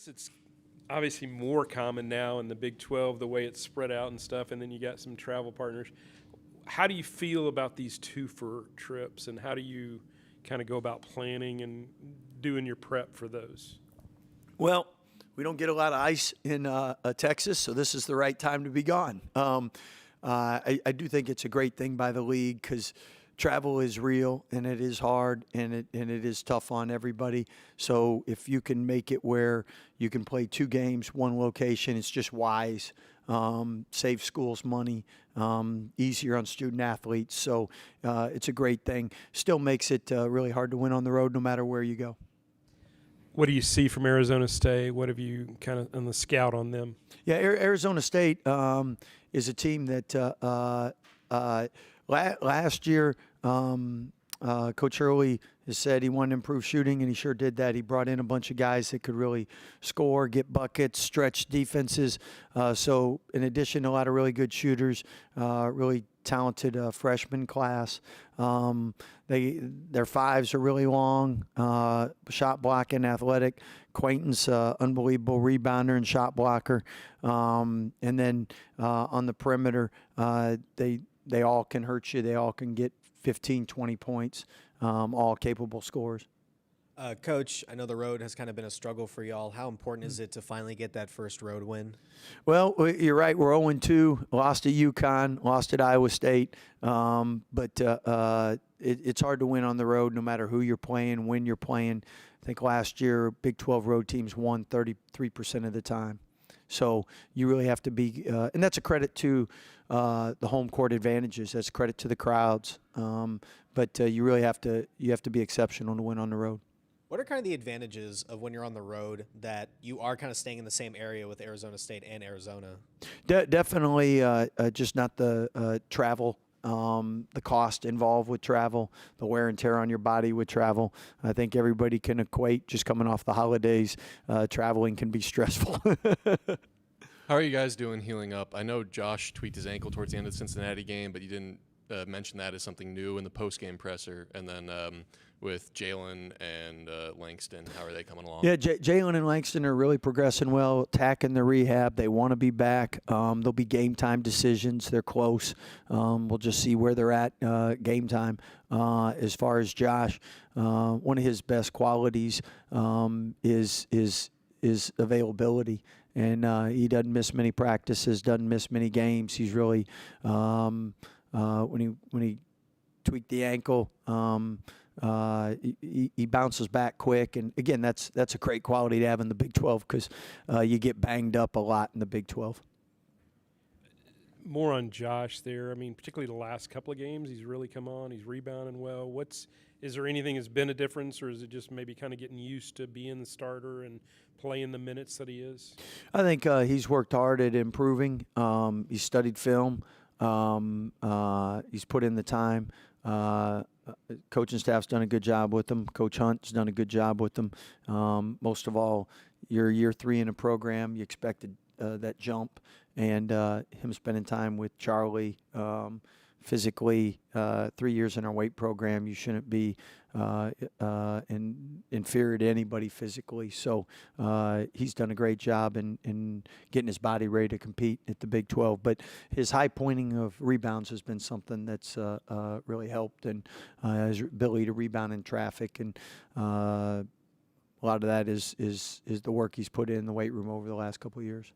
It's obviously more common now in the Big 12, the way it's spread out and stuff, and then you got some travel partners. How do you feel about these two-for trips, and how do you kind of go about planning and doing your prep for those? Well, we don't get a lot of ice in Texas, so this is the right time to be gone. I do think it's a great thing by the league because travel is real and it is hard and it is tough on everybody. So if you can make it where you can play 2 games, 1 location, it's just wise. Save schools money, easier on student athletes. So it's a great thing. Still makes it really hard to win on the road no matter where you go. What do you see from Arizona State? What have you kind of on the scout on them? Yeah, Arizona State is a team that last year Coach Early has said he wanted to improve shooting, and he sure did that. He brought in a bunch of guys that could really score, get buckets, stretch defenses. So in addition to a lot of really good shooters, really talented freshman class. Their fives are really long, shot blocking, athletic. Quainton's unbelievable rebounder and shot blocker. And then on the perimeter, they all can hurt you. They all can get 15, 20 points, all capable scorers. Coach, I know the road has kind of been a struggle for y'all. How important is it to finally get that first road win? Well, you're right. We're 0-2. Lost at UConn, lost at Iowa State. But it's hard to win on the road no matter who you're playing, when you're playing. I think last year Big 12 road teams won 33% of the time. So you really have to be and that's a credit to the home court advantages. That's a credit to the crowds. But you really have to be exceptional to win on the road. What are kind of the advantages of when you're on the road that you are kind of staying in the same area with Arizona State and Arizona? Definitely just not the travel, the cost involved with travel, the wear and tear on your body with travel. I think everybody can equate just coming off the holidays. Traveling can be stressful. How are you guys doing healing up? I know Josh tweaked his ankle towards the end of the Cincinnati game, but you didn't mention that as something new in the post-game presser. And then with Jalen and Langston, how are they coming along? Yeah, Jalen and Langston are really progressing well, attacking the rehab. They want to be back. There'll be game time decisions. They're close. We'll just see where they're at game time. As far as Josh, one of his best qualities is availability. And he doesn't miss many practices, doesn't miss many games. He's really when he tweaked the ankle, he bounces back quick. And again, that's a great quality to have in the Big 12 because you get banged up a lot in the Big 12. More on Josh there. I mean, particularly the last couple of games, he's really come on. He's rebounding well. Is there anything that's been a difference, or is it just maybe kind of getting used to being the starter and playing the minutes that he is? I think he's worked hard at improving. He's studied film. He's put in the time. Coaching staff's done a good job with him. Coach Hunt's done a good job with him. Most of all, you're year 3 in a program. You expected that jump. And him spending time with Charlie physically, 3 years in our weight program, you shouldn't be inferior to anybody physically. So he's done a great job in getting his body ready to compete at the Big 12. But his high pointing of rebounds has been something that's really helped, and his ability to rebound in traffic. And a lot of that is the work he's put in the weight room over the last couple of years.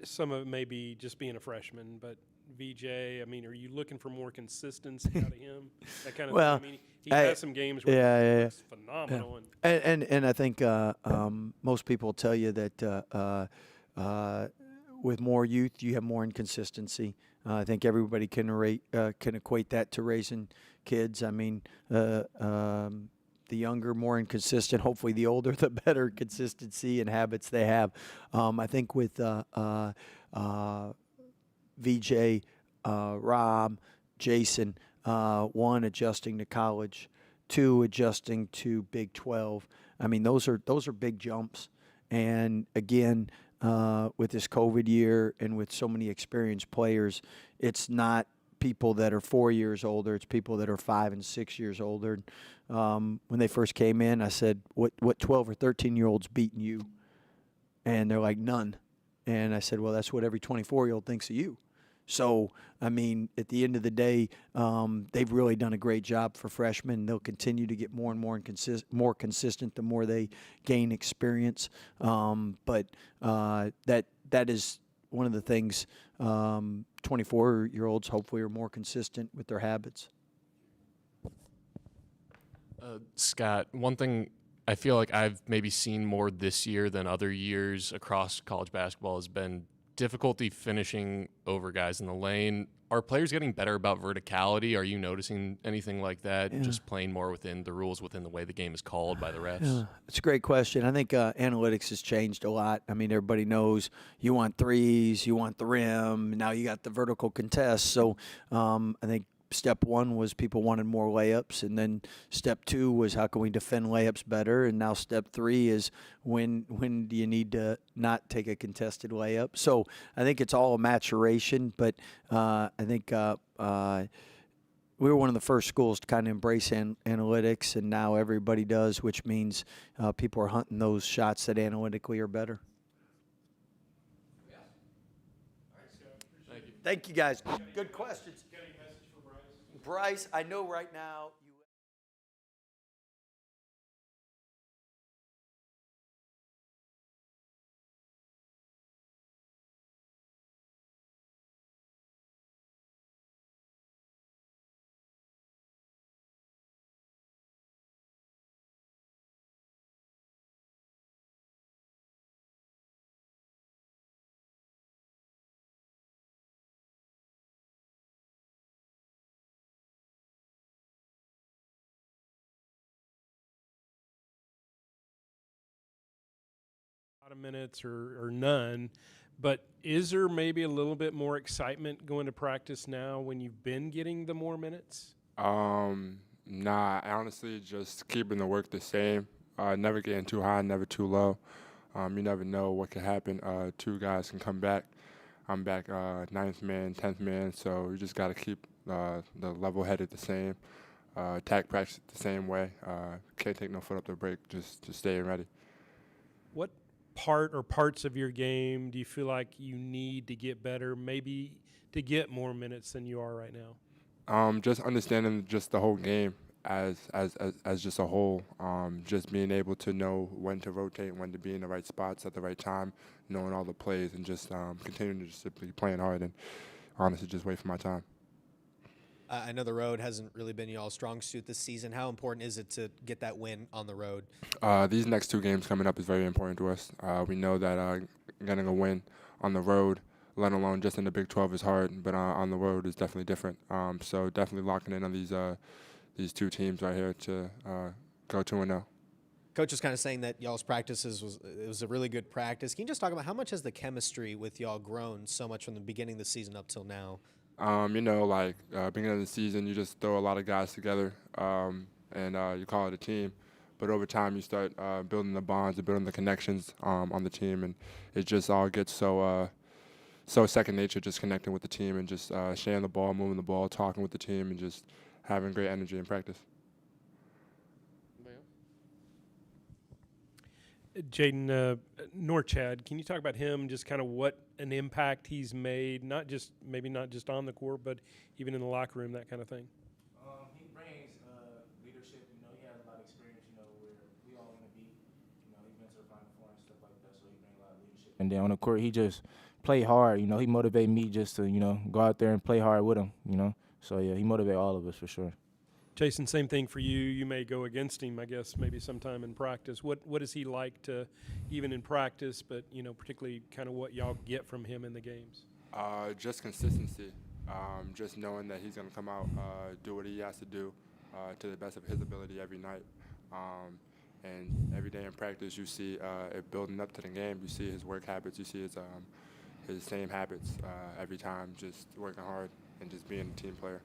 Some of it may be just being a freshman, but VJ, I mean, are you looking for more consistency out of him? That kind of thing. I mean, he has some games where he looks phenomenal. Yeah. And I think most people tell you that with more youth, you have more inconsistency. I think everybody can equate that to raising kids. I mean, the younger, more inconsistent. Hopefully, the older, the better consistency and habits they have. I think with VJ, Rob, Jason, 1, adjusting to college, 2, adjusting to Big 12. I mean, those are big jumps. And again, with this COVID year and with so many experienced players, it's not people that are 4 years older. It's people that are 5 and 6 years older. When they first came in, I said, what 12 or 13-year-olds beating you? And they're like, none. And I said, well, that's what every 24-year-old thinks of you. So, I mean, at the end of the day, they've really done a great job for freshmen. They'll continue to get more and more more consistent the more they gain experience. But that is one of the things 24-year-olds hopefully are more consistent with their habits. Scott, one thing I feel like I've maybe seen more this year than other years across college basketball has been difficulty finishing over guys in the lane. Are players getting better about verticality? Are you noticing anything like that? Yeah. Just playing more within the rules, within the way the game is called by the refs? Yeah, it's a great question. I think analytics has changed a lot. I mean, everybody knows you want threes, you want the rim. Now you got the vertical contest. So I think step one was people wanted more layups, and then step two was how can we defend layups better, and now step three is when do you need to not take a contested layup. So I think it's all a maturation, but I think we were one of the first schools to kind of embrace analytics, and now everybody does, which means people are hunting those shots that analytically are better. Thank you, guys. Good questions. Bryce, I know right now you. A lot of minutes or none, but is there maybe a little bit more excitement going to practice now when you've been getting the more minutes? Nah, honestly, just keeping the work the same. Never getting too high, never too low. You never know what could happen. Two guys can come back. I'm back ninth man, 10th man, so you just got to keep the level headed the same. Attack practice the same way. Can't take no foot up the brake, just staying ready. What part or parts of your game do you feel like you need to get better, maybe to get more minutes than you are right now? Just understanding just the whole game as just a whole. Just being able to know when to rotate, when to be in the right spots at the right time, knowing all the plays, and just continuing to just be playing hard and honestly just wait for my time. I know the road hasn't really been y'all's strong suit this season. How important is it to get that win on the road? These next two games coming up is very important to us. We know that getting a win on the road, let alone just in the Big 12, is hard, but on the road is definitely different. So definitely locking in on these two teams right here to go 2-0. Coach was kind of saying that y'all's practices was a really good practice. Can you just talk about how much has the chemistry with y'all grown so much from the beginning of the season up till now? Beginning of the season, you just throw a lot of guys together, and you call it a team. But over time, you start building the bonds and building the connections on the team, and it just all gets so second nature, just connecting with the team and just sharing the ball, moving the ball, talking with the team, and just having great energy in practice. Jaden Norchad, can you talk about him, just kind of what an impact he's made, maybe not just on the court, but even in the locker room, that kind of thing? He brings leadership. He has a lot of experience, where we all want to be. He's been to the Final Four and stuff like that, so he brings a lot of leadership. And then on the court, he just play hard. He motivated me just to, go out there and play hard with him, So, yeah, he motivated all of us for sure. Jason, same thing for you. You may go against him, I guess, maybe sometime in practice. What is he like to, even in practice, but, particularly kind of what y'all get from him in the games? Just consistency. Just knowing that he's going to come out, do what he has to do to the best of his ability every night. And every day in practice, you see it building up to the game. You see his work habits. You see his same habits every time, just working hard and just being a team player.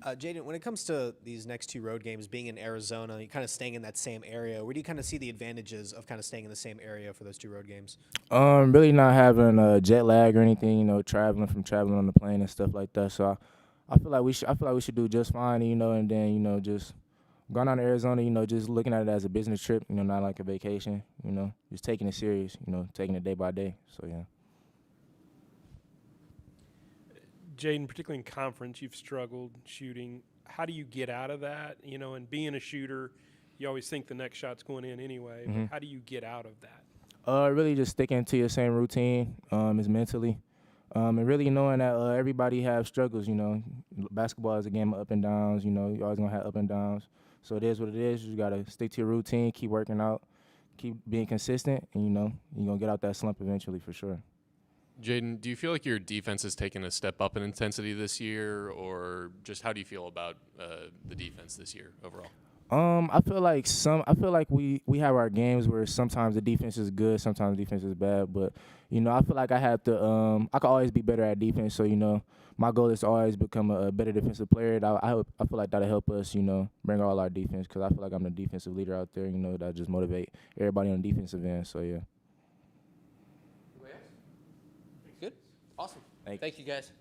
Jaden, when it comes to these next two road games, being in Arizona, you kind of staying in that same area, where do you kind of see the advantages of kind of staying in the same area for those two road games? Really not having jet lag or anything, traveling on the plane and stuff like that. So I feel like we should do just fine, and then just going down to Arizona, you know, just looking at it as a business trip, you know, not like a vacation, you know, just taking it serious, you know, taking it day by day. So, yeah. Jaden, particularly in conference, you've struggled shooting. How do you get out of that? You know, and being a shooter, you always think the next shot's going in anyway. But how do you get out of that? Really just sticking to your same routine is mentally. And really knowing that everybody have struggles, you know. Basketball is a game of up and downs, you know. You're always going to have up and downs. So it is what it is. You got to stick to your routine, keep working out, keep being consistent, and, you know, you're going to get out that slump eventually for sure. Jaden, do you feel like your defense has taken a step up in intensity this year, or just how do you feel about the defense this year overall? I feel like we have our games where sometimes the defense is good, sometimes the defense is bad. But you know, I feel like I have to. I can always be better at defense. So you know, my goal is to always become a better defensive player. I feel like that'll help us. You know, bring all our defense because I feel like I'm the defensive leader out there. You know, that just motivate everybody on the defensive end. So yeah. Good. Awesome. Thank you. Thank you guys.